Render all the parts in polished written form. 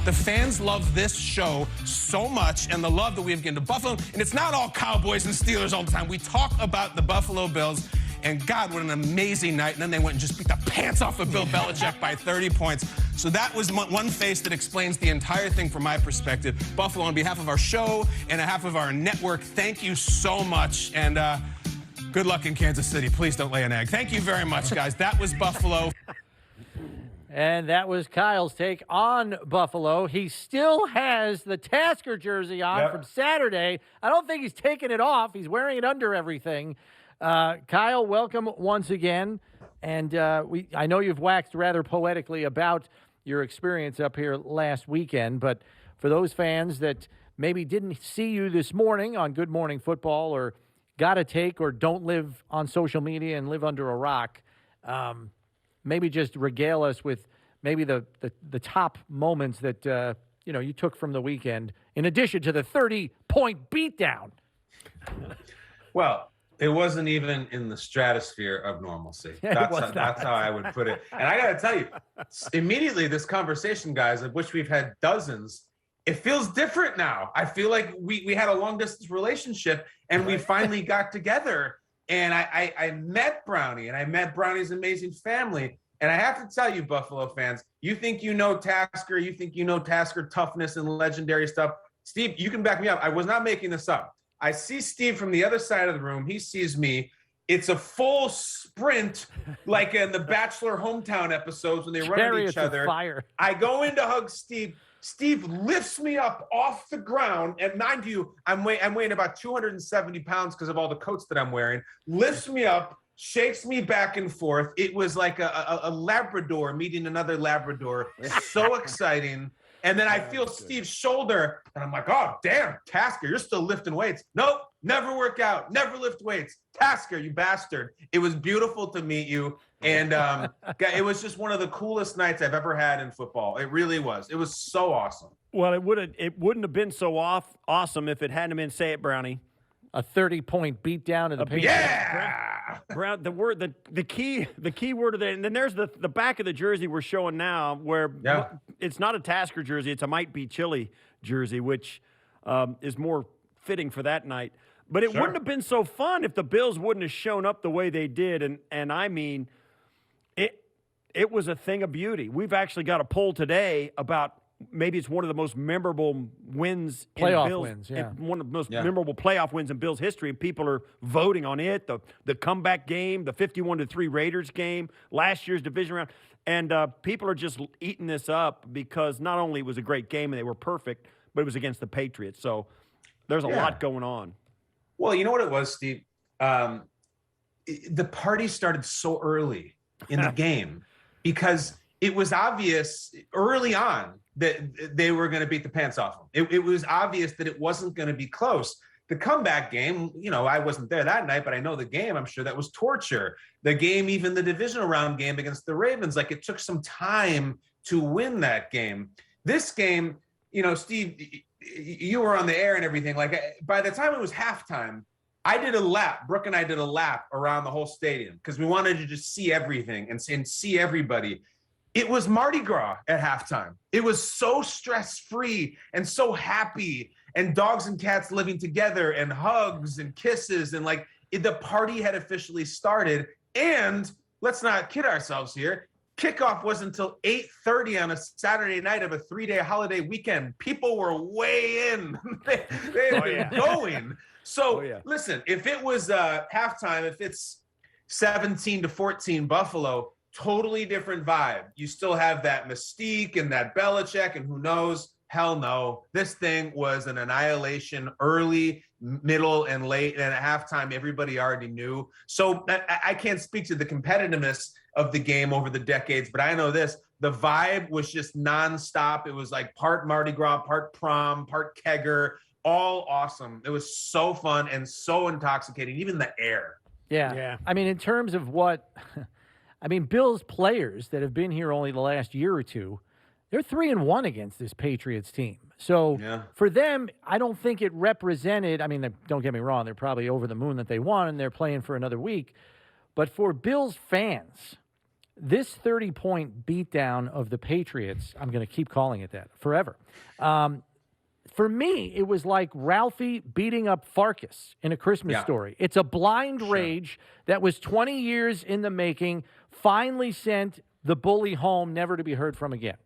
The fans love this show so much, and the love that we have given to Buffalo. And it's not all Cowboys and Steelers all the time. We talk about the Buffalo Bills, and God, what an amazing night. And then they went and just beat the pants off of Bill Belichick by 30 points. So that was one face that explains the entire thing from my perspective. Buffalo, on behalf of our show and on behalf of our network, thank you so much. And good luck in Kansas City. Please don't lay an egg. Thank you very much, guys. That was Buffalo. And that was Kyle's take on Buffalo. He still has the Tasker jersey on from Saturday. I don't think he's taken it off. He's wearing it under everything. Kyle, welcome once again. And I know you've waxed rather poetically about your experience up here last weekend, but for those fans that maybe didn't see you this morning on Good Morning Football or got a take or don't live on social media and live under a rock, maybe just regale us with maybe the top moments that you took from the weekend, in addition to the 30-point beatdown. Well, it wasn't even in the stratosphere of normalcy. That's how I would put it. And I got to tell you, immediately this conversation, guys, of which we've had dozens, it feels different now. I feel like we had a long-distance relationship, and we finally got together. And I met Brownie, and I met Brownie's amazing family. And I have to tell you, Buffalo fans, you think you know Tasker, you think you know Tasker toughness and legendary stuff. Steve, you can back me up. I was not making this up. I see Steve from the other side of the room. He sees me. It's a full sprint, like in the Bachelor hometown episodes when they run at each other. Fire. I go in to hug Steve. Steve lifts me up off the ground, and mind you, I'm weighing about 270 pounds because of all the coats that I'm wearing. Lifts me up, shakes me back and forth. It was like a Labrador meeting another Labrador. So exciting. And then I feel Steve's shoulder, and I'm like, oh, damn, Tasker, you're still lifting weights. Nope, never work out, never lift weights. Tasker, you bastard. It was beautiful to meet you. And it was just one of the coolest nights I've ever had in football. It really was. It was so awesome. Well, it wouldn't have been so awesome if it hadn't been, say it, Brownie, a 30-point beatdown of the Patriots. Yeah. Brown, the key word of that, and then there's the back of the jersey we're showing now, where it's not a Tasker jersey, it's a Might Be Chilly jersey, which is more fitting for that night. But it wouldn't have been so fun if the Bills wouldn't have shown up the way they did, and I mean, it was a thing of beauty. We've actually got a poll today about maybe it's one of the most memorable wins playoff in Bills, wins, yeah. One of the most memorable playoff wins in Bills history, and people are voting on it. The comeback game, the 51-3 Raiders game, last year's division round, and people are just eating this up because not only was it a great game and they were perfect, but it was against the Patriots. So there's a lot going on. Well, you know what it was, Steve? The party started so early in the game because it was obvious early on that they were going to beat the pants off them. It was obvious that it wasn't going to be close. The comeback game, I wasn't there that night, but I know the game. I'm sure that was torture. The game, even the divisional round game against the Ravens, like it took some time to win that game. This game, Steve, you were on the air and everything. Like by the time it was halftime, I did a lap. Brooke and I did a lap around the whole stadium because we wanted to just see everything and see everybody. It was Mardi Gras at halftime. It was so stress-free and so happy, and dogs and cats living together and hugs and kisses, and the party had officially started. And let's not kid ourselves here. Kickoff wasn't until 8:30 on a Saturday night of a 3-day holiday weekend. People were way in. they had been going. So listen, if it was halftime, if it's 17-14 Buffalo, totally different vibe. You still have that mystique and that Belichick, and who knows? Hell no. This thing was an annihilation early, middle, and late. And at halftime, everybody already knew. So I can't speak to the competitiveness of the game over the decades, but I know this. The vibe was just nonstop. It was like part Mardi Gras, part prom, part kegger, all awesome. It was so fun and so intoxicating, even the air. Yeah. I mean, in terms of Bills players that have been here only the last year or two, they're 3-1 against this Patriots team. So for them, I don't think it represented, don't get me wrong, they're probably over the moon that they won and they're playing for another week. But for Bills fans, This 30-point beatdown of the Patriots, I'm going to keep calling it that forever. For me, it was like Ralphie beating up Farkas in A Christmas Story. It's a blind rage that was 20 years in the making, finally sent the bully home, never to be heard from again.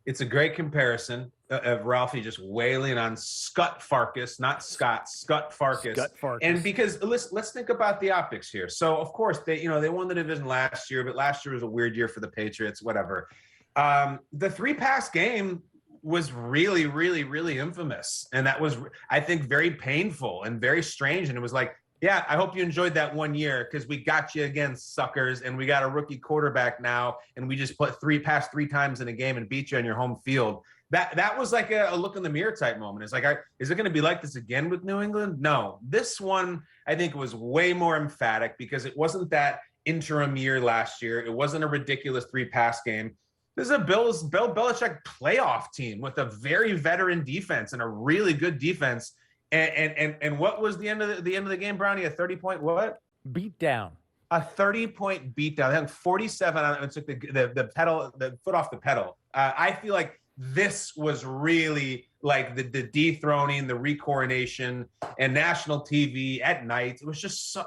It's a great comparison of Ralphie just wailing on Scut Farkas, not Scott, Scut Farkas. Scut Farkas. And because let's think about the optics here. So of course they won the division last year, but last year was a weird year for the Patriots, whatever. The 3-pass game was really, really, really infamous. And that was, I think, very painful and very strange. And it was like, yeah, I hope you enjoyed that 1 year because we got you again, suckers. And we got a rookie quarterback now. And we just pass three times in a game and beat you on your home field. That was like a look in the mirror type moment. It's like, is it going to be like this again with New England? No. This one, I think, was way more emphatic because it wasn't that interim year last year. It wasn't a ridiculous 3-pass game. This is a Bill Belichick playoff team with a very veteran defense and a really good defense. And what was the end of the game, Brownie? A 30-point what? Beat down. A 30-point beatdown. They had 47 on it and took the foot off the pedal. I feel like this was really like the dethroning, the recoronation, and national TV at night. It was just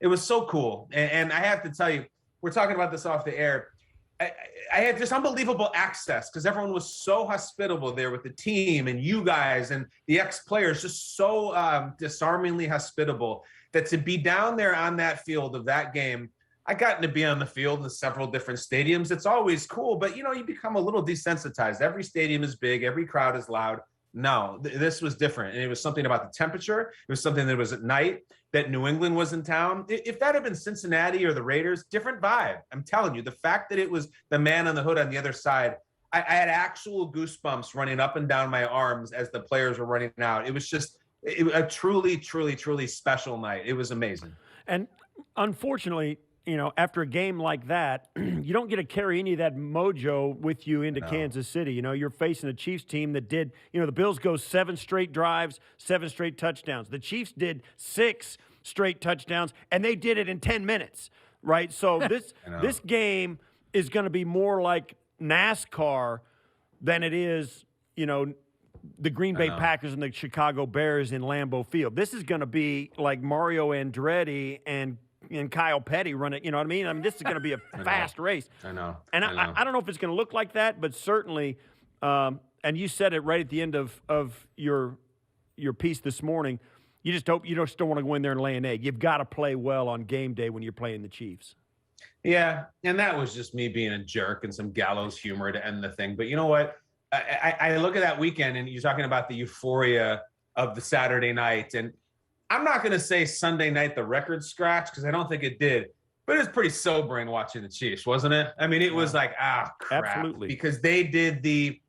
it was so cool. And I have to tell you, we're talking about this off the air. I had just unbelievable access because everyone was so hospitable there with the team and you guys and the ex-players, just so disarmingly hospitable that to be down there on that field of that game, I gotten to be on the field in several different stadiums. It's always cool, but you become a little desensitized. Every stadium is big, every crowd is loud. No, this was different. And it was something about the temperature. It was something that was at night, that New England was in town. If that had been Cincinnati or the Raiders, different vibe. I'm telling you, the fact that it was the man on the hood on the other side, I had actual goosebumps running up and down my arms as the players were running out. It was just a truly, truly, truly special night. It was amazing. And unfortunately, after a game like that, you don't get to carry any of that mojo with you into Kansas City. You're facing a Chiefs team that did, the Bills go 7 straight drives, 7 straight touchdowns. The Chiefs did 6 straight touchdowns, and they did it in 10 minutes, right? So this game is going to be more like NASCAR than it is, the Green Bay Packers and the Chicago Bears in Lambeau Field. This is going to be like Mario Andretti and Kyle Petty run it, you know what I mean? This is going to be a fast race. I know. And I don't know if it's going to look like that, but certainly, and you said it right at the end of your piece this morning, you just don't want to go in there and lay an egg. You've got to play well on game day when you're playing the Chiefs. Yeah, and that was just me being a jerk and some gallows humor to end the thing. But you know what? I look at that weekend, and you're talking about the euphoria of the Saturday night, and I'm not going to say Sunday night the record scratch because I don't think it did, but it was pretty sobering watching the Chiefs, wasn't it? I mean, it was like, crap. Absolutely. Because they did the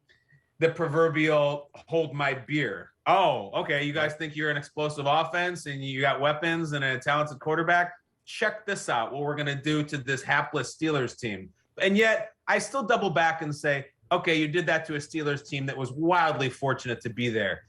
proverbial hold my beer. Oh, okay, you guys think you're an explosive offense and you got weapons and a talented quarterback? Check this out, what we're going to do to this hapless Steelers team. And yet, I still double back and say, okay, you did that to a Steelers team that was wildly fortunate to be there.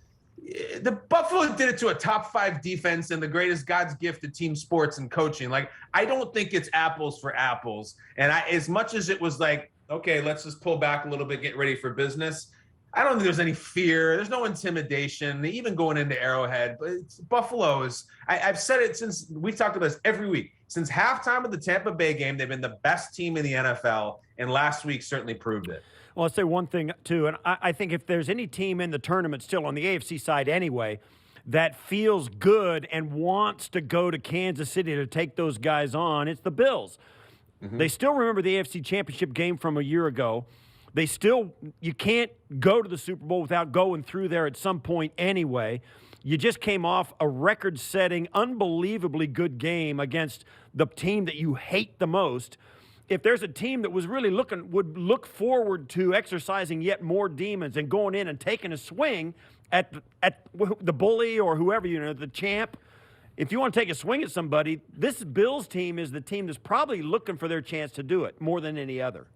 The Buffalo did it to a top 5 defense and the greatest God's gift to team sports and coaching. Like, I don't think it's apples for apples. And as much as it was like, okay, let's just pull back a little bit, get ready for business, I don't think there's any fear. There's no intimidation, even going into Arrowhead. But Buffalo is, I've said it since, we've talked about this every week. Since halftime of the Tampa Bay game, they've been the best team in the NFL. And last week certainly proved it. Well, I'll say one thing, too, and I think if there's any team in the tournament still on the AFC side anyway that feels good and wants to go to Kansas City to take those guys on, it's the Bills. Mm-hmm. They still remember the AFC Championship game from a year ago. You can't go to the Super Bowl without going through there at some point anyway. You just came off a record-setting, unbelievably good game against the team that you hate the most. If there's a team that was really would look forward to exercising yet more demons and going in and taking a swing at the bully or whoever, the champ, if you want to take a swing at somebody, this Bills team is the team that's probably looking for their chance to do it more than any other.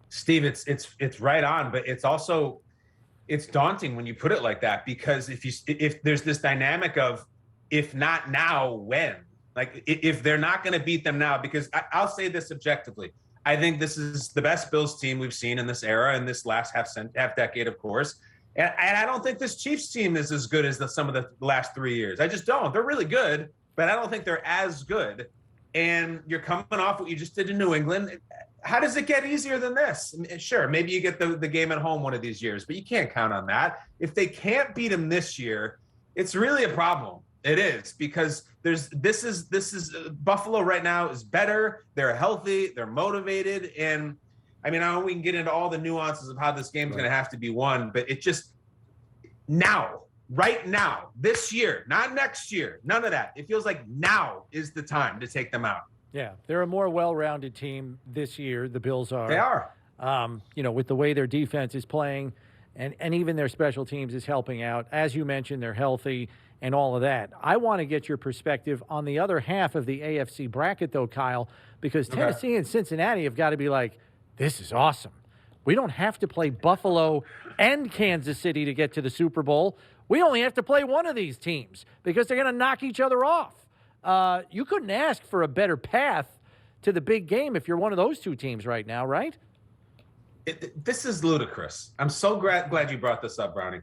Steve, it's right on, but it's daunting when you put it like that, because if there's this dynamic of if not now, when? Like, if they're not going to beat them now, because I'll say this objectively, I think this is the best Bills team we've seen in this era, in this last half decade, of course. And I don't think this Chiefs team is as good as some of the last 3 years. I just don't. They're really good, but I don't think they're as good. And you're coming off what you just did in New England. How does it get easier than this? Sure, maybe you get the game at home one of these years, but you can't count on that. If they can't beat them this year, it's really a problem. It is, because this is Buffalo right now is better. They're healthy. They're motivated. And I mean, I know we can get into all the nuances of how this game is going to have to be won, but it just right now, this year, not next year, none of that. It feels like now is the time to take them out. Yeah, they're a more well-rounded team this year. The Bills are. They are. With the way their defense is playing, and even their special teams is helping out. As you mentioned, they're healthy and all of that. I want to get your perspective on the other half of the AFC bracket, though, Kyle, because Tennessee and Cincinnati have got to be like, this is awesome. We don't have to play Buffalo and Kansas City to get to the Super Bowl. We only have to play one of these teams because they're going to knock each other off. You couldn't ask for a better path to the big game if you're one of those two teams right now, right? This is ludicrous. I'm so glad you brought this up, Brownie.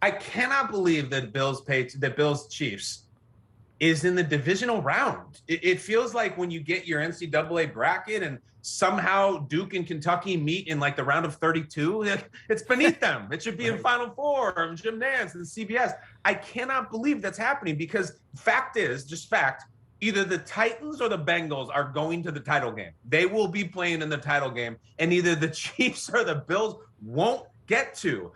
I cannot believe that Bills Chiefs is in the divisional round. It feels like when you get your NCAA bracket and somehow Duke and Kentucky meet in like the round of 32, it's beneath them. It should be in Final Four and Jim Nantz and CBS. I cannot believe that's happening, because fact, either the Titans or the Bengals are going to the title game. They will be playing in the title game, and either the Chiefs or the Bills won't get to.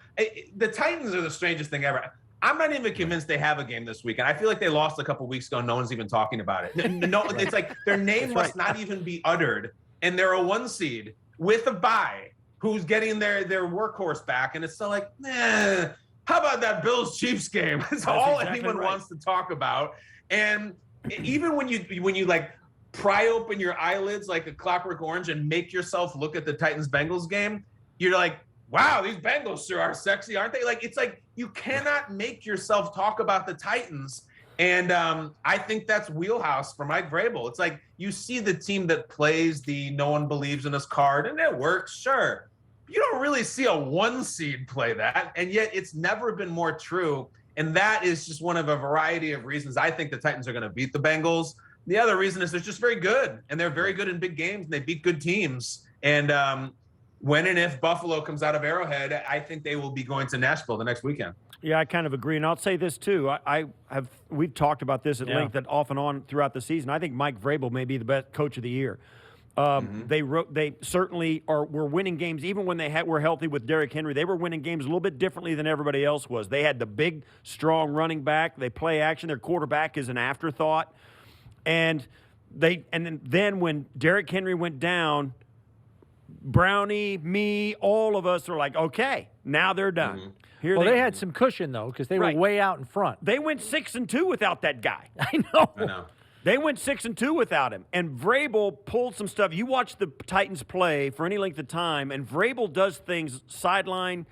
The Titans are the strangest thing ever. I'm not even convinced they have a game this weekend. I feel like they lost a couple weeks ago. No one's even talking about it. No, it's like their name must not even be uttered, and they're a 1 seed with a bye who's getting their workhorse back, and it's still like, how about that Bills Chiefs game? That's all exactly anyone wants to talk about. And even when you like pry open your eyelids like a Clockwork Orange and make yourself look at the Titans Bengals game, you're like, wow, these Bengals sure are sexy, aren't they? Like, it's like you cannot make yourself talk about the Titans. And I think that's wheelhouse for Mike Vrabel. It's like you see the team that plays the no one believes in us card, and it works, sure. You don't really see a 1 seed play that, and yet it's never been more true. And that is just one of a variety of reasons I think the Titans are going to beat the Bengals. The other reason is they're just very good, and they're very good in big games, and they beat good teams. And when and if Buffalo comes out of Arrowhead, I think they will be going to Nashville the next weekend. Yeah, I kind of agree. And I'll say this, too. We've talked about this at length and off and on throughout the season. I think Mike Vrabel may be the best coach of the year. They certainly were winning games, even when they were healthy with Derrick Henry. They were winning games a little bit differently than everybody else was. They had the big, strong running back. They play action. Their quarterback is an afterthought. And then when Derrick Henry went down, Brownie, me, all of us are like, okay, now they're done. They had some cushion, though, because they were way out in front. They went 6-2 without that guy. I know. They went 6-2 without him. And Vrabel pulled some stuff. You watch the Titans play for any length of time, and Vrabel does things, sideline,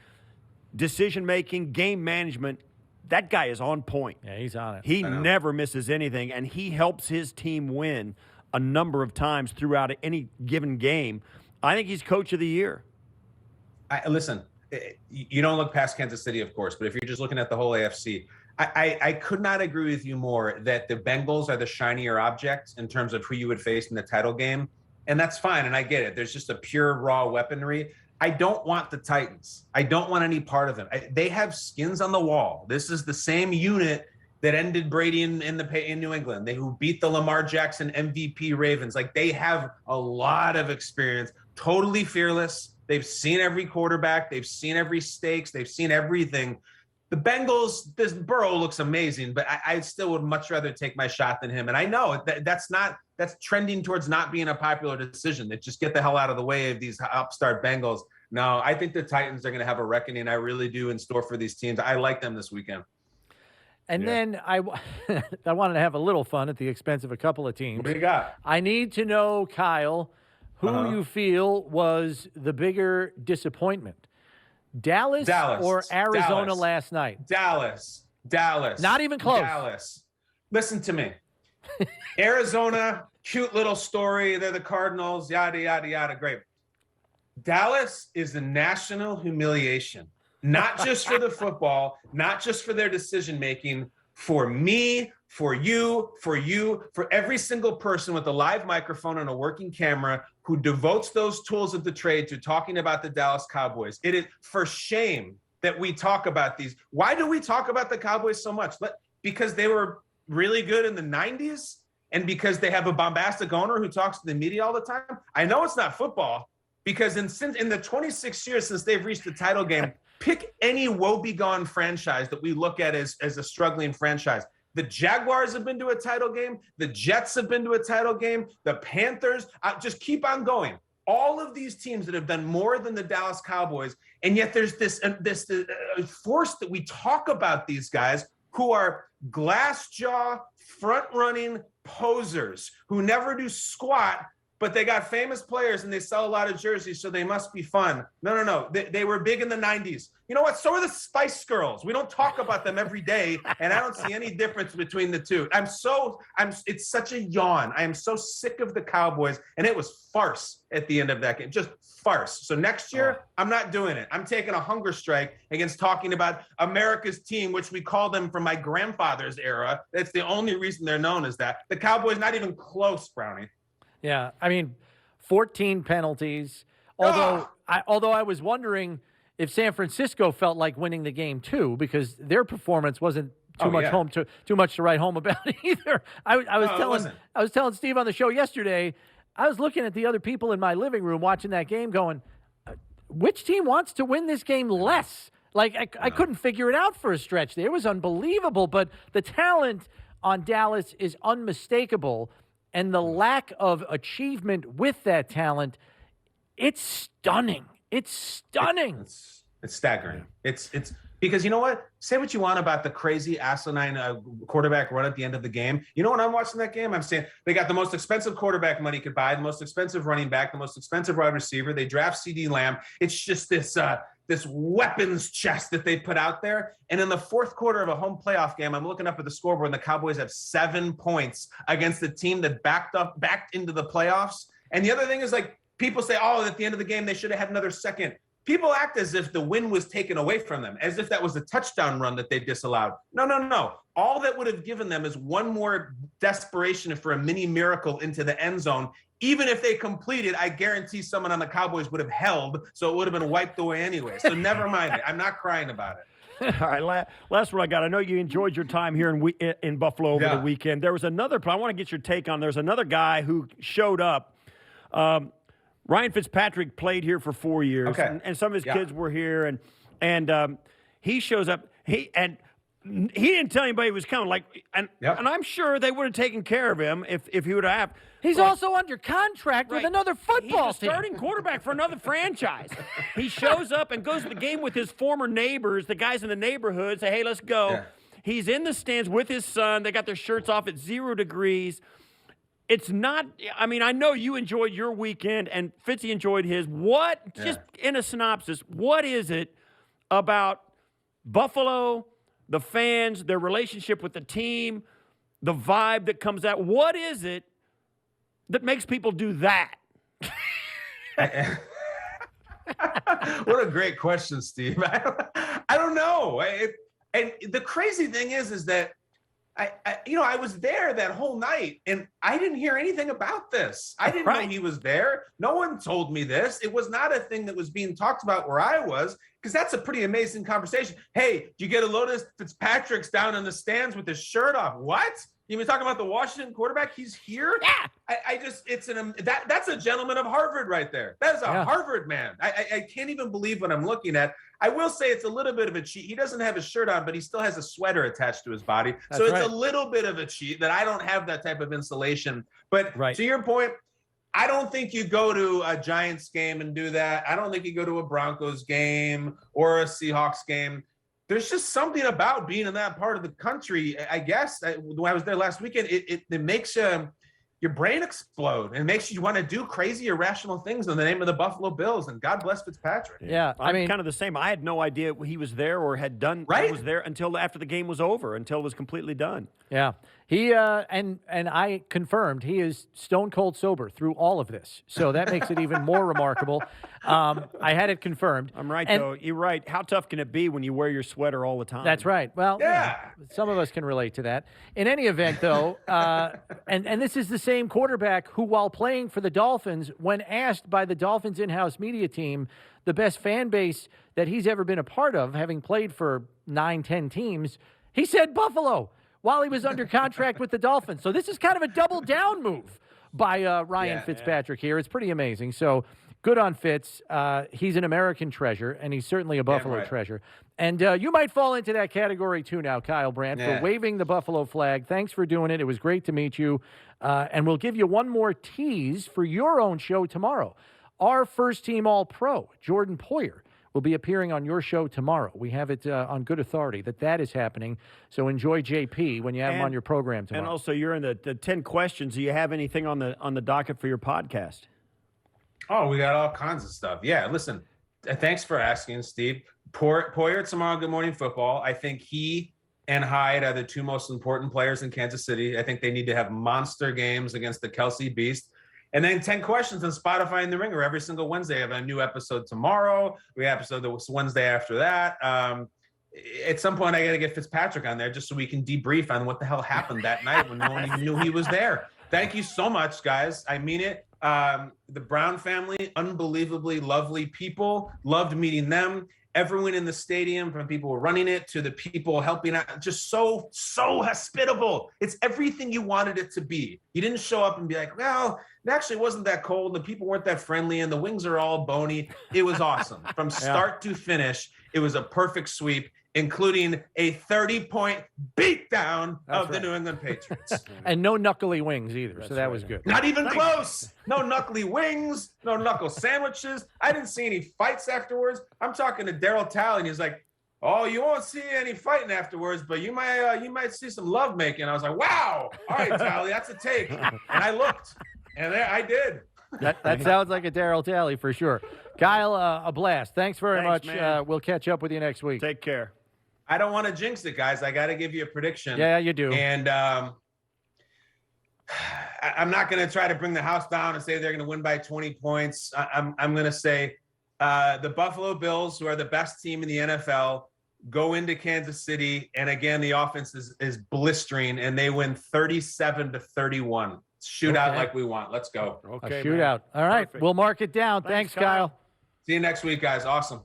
decision-making, game management. That guy is on point. Yeah, he's on it. He never misses anything, and he helps his team win a number of times throughout any given game. I think he's coach of the year. Listen, you don't look past Kansas City, of course, but if you're just looking at the whole AFC, I could not agree with you more that the Bengals are the shinier object in terms of who you would face in the title game. And that's fine, and I get it. There's just a pure raw weaponry. I don't want the Titans. I don't want any part of them. They have skins on the wall. This is the same unit that ended Brady in New England. Who beat the Lamar Jackson MVP Ravens. Like, they have a lot of experience, totally fearless. They've seen every quarterback. They've seen every stakes. They've seen everything. The Bengals, this Burrow looks amazing, but I still would much rather take my shot than him. And I know that's trending towards not being a popular decision. That just get the hell out of the way of these upstart Bengals. No, I think the Titans are going to have a reckoning. I really do in store for these teams. I like them this weekend. And then I wanted to have a little fun at the expense of a couple of teams. What do you got? I need to know, Kyle, who you feel was the bigger disappointment. Dallas or Arizona last night? Dallas. Not even close. Dallas. Listen to me. Arizona, cute little story. They're the Cardinals, yada, yada, yada. Great. Dallas is a national humiliation, not just for the football, not just for their decision-making, for me, for you, for every single person with a live microphone and a working camera who devotes those tools of the trade to talking about the Dallas Cowboys. It is for shame that we talk about these. Why do we talk about the Cowboys so much? Because they were really good in the 90s and because they have a bombastic owner who talks to the media all the time? I know it's not football because in the 26 years since they've reached the title game, pick any woebegone franchise that we look at as a struggling franchise. The Jaguars have been to a title game. The Jets have been to a title game. The Panthers, just keep on going. All of these teams that have done more than the Dallas Cowboys, and yet there's this force that we talk about these guys who are glass jaw, front-running posers who never do squat, but they got famous players and they sell a lot of jerseys, so they must be fun. No. They were big in the 90s. You know what? So are the Spice Girls. We don't talk about them every day, and I don't see any difference between the two. It's such a yawn. I am so sick of the Cowboys, and it was farce at the end of that game. Just farce. So next year, I'm not doing it. I'm taking a hunger strike against talking about America's team, which we call them from my grandfather's era. That's the only reason they're known as that. The Cowboys, not even close, Brownie. Yeah, I mean, 14 penalties. Although I was wondering if San Francisco felt like winning the game too, because their performance wasn't too much to write home about either. I was telling Steve on the show yesterday, I was looking at the other people in my living room watching that game, going, which team wants to win this game less? Like I couldn't figure it out for a stretch. It was unbelievable, but the talent on Dallas is unmistakable. And the lack of achievement with that talent, it's stunning. It's stunning. It's staggering. It's because you know what? Say what you want about the crazy asinine quarterback run at the end of the game. You know when I'm watching that game, I'm saying they got the most expensive quarterback money could buy, the most expensive running back, the most expensive wide receiver. They draft CD Lamb. It's just this weapons chest that they put out there. And in the fourth quarter of a home playoff game, I'm looking up at the scoreboard and the Cowboys have 7 points against the team that backed into the playoffs. And the other thing is, like, people say, at the end of the game, they should have had another second. People act as if the win was taken away from them, as if that was a touchdown run that they disallowed. No. All that would have given them is one more desperation for a mini miracle into the end zone. Even if they completed, I guarantee someone on the Cowboys would have held, so it would have been wiped away anyway. So never mind it. I'm not crying about it. All right, last one I got. I know you enjoyed your time here in Buffalo over the weekend. There was another, I want to get your take on, there's another guy who showed up. Ryan Fitzpatrick played here for 4 years, and some of his kids were here, and he shows up. He didn't tell anybody he was coming. And I'm sure they would have taken care of him if he would have. He's also under contract with another football team. He's a starting quarterback for another franchise. He shows up and goes to the game with his former neighbors, the guys in the neighborhood, say, hey, let's go. Yeah. He's in the stands with his son. They got their shirts off at 0 degrees. It's not, I mean, I know you enjoyed your weekend and Fitzy enjoyed his. Just in a synopsis, what is it about Buffalo, the fans, their relationship with the team, the vibe that comes out? What is it that makes people do that? What a great question, Steve. I don't know. And the crazy thing is that I was there that whole night and I didn't hear anything about this. I didn't know he was there. No one told me this. It was not a thing that was being talked about where I was, because that's a pretty amazing conversation. Hey, did you get a load Fitzpatrick's down in the stands with his shirt off? What? You been talking about the Washington quarterback? He's here? Yeah. That's a gentleman of Harvard right there. That is a Harvard man. I can't even believe what I'm looking at. I will say it's a little bit of a cheat. He doesn't have his shirt on, but he still has a sweater attached to his body. So it's a little bit of a cheat that I don't have that type of insulation. But to your point, I don't think you go to a Giants game and do that. I don't think you go to a Broncos game or a Seahawks game. There's just something about being in that part of the country. I guess when I was there last weekend, it makes your brain explode and makes you want to do crazy, irrational things in the name of the Buffalo Bills. And God bless Fitzpatrick. Yeah, I mean, kind of the same. I had no idea he was there or had done. Was there until after the game was over, until it was completely done. Yeah, He and I confirmed he is stone cold sober through all of this, so that makes it even more remarkable. I had it confirmed. I'm right, though. You're right. How tough can it be when you wear your sweater all the time? That's right. Well, Yeah. some of us can relate to that. In any event, though, and this is the same quarterback who, while playing for the Dolphins, when asked by the Dolphins in-house media team the best fan base that he's ever been a part of, having played for 9-10 teams, he said Buffalo while he was under contract with the Dolphins. So this is kind of a double down move by Ryan Fitzpatrick here. It's pretty amazing. So good on Fitz. He's an American treasure, and he's certainly a Buffalo treasure. And you might fall into that category too now, Kyle Brandt, for waving the Buffalo flag. Thanks for doing it. It was great to meet you. And we'll give you one more tease for your own show tomorrow. Our first-team All-Pro, Jordan Poyer, will be appearing on your show tomorrow. We have it on good authority that is happening. So enjoy JP when you have him on your program tomorrow. And also, you're in the 10 questions. Do you have anything on the docket for your podcast? Oh, we got all kinds of stuff. Yeah, listen, thanks for asking, Steve. Poyer tomorrow, Good Morning Football. I think he and Hyde are the two most important players in Kansas City. I think they need to have monster games against the Kelsey Beast. And then 10 questions on Spotify and The Ringer every single Wednesday. I have a new episode tomorrow. We have an episode that was Wednesday after that. At some point, I got to get Fitzpatrick on there just so we can debrief on what the hell happened that night when no one even knew he was there. Thank you so much, guys. I mean it. The Brown family, unbelievably lovely people. Loved meeting them. Everyone in the stadium, from people running it to the people helping out, just so hospitable. It's everything you wanted it to be. You didn't show up and be like, well, it actually wasn't that cold. The people weren't that friendly and the wings are all bony. It was awesome. From start to finish, it was a perfect sweep, including a 30-point beatdown of the New England Patriots. And no knuckly wings either, so that was good. Not even close. No knuckly wings, no knuckle sandwiches. I didn't see any fights afterwards. I'm talking to Daryl Talley, and he's like, oh, you won't see any fighting afterwards, but you might see some love making. I was like, wow. All right, Talley, that's a take. And I looked, and there I did. That sounds like a Daryl Talley for sure. Kyle, a blast. Thanks very much. We'll catch up with you next week. Take care. I don't want to jinx it, guys. I got to give you a prediction. Yeah, you do. And I'm not going to try to bring the house down and say they're going to win by 20 points. I'm going to say the Buffalo Bills, who are the best team in the NFL, go into Kansas City. And again, the offense is blistering, and they win 37-31. Shootout like we want. Let's go. Okay, a shootout. Man. All right. Perfect. We'll mark it down. Thanks, Kyle. See you next week, guys. Awesome.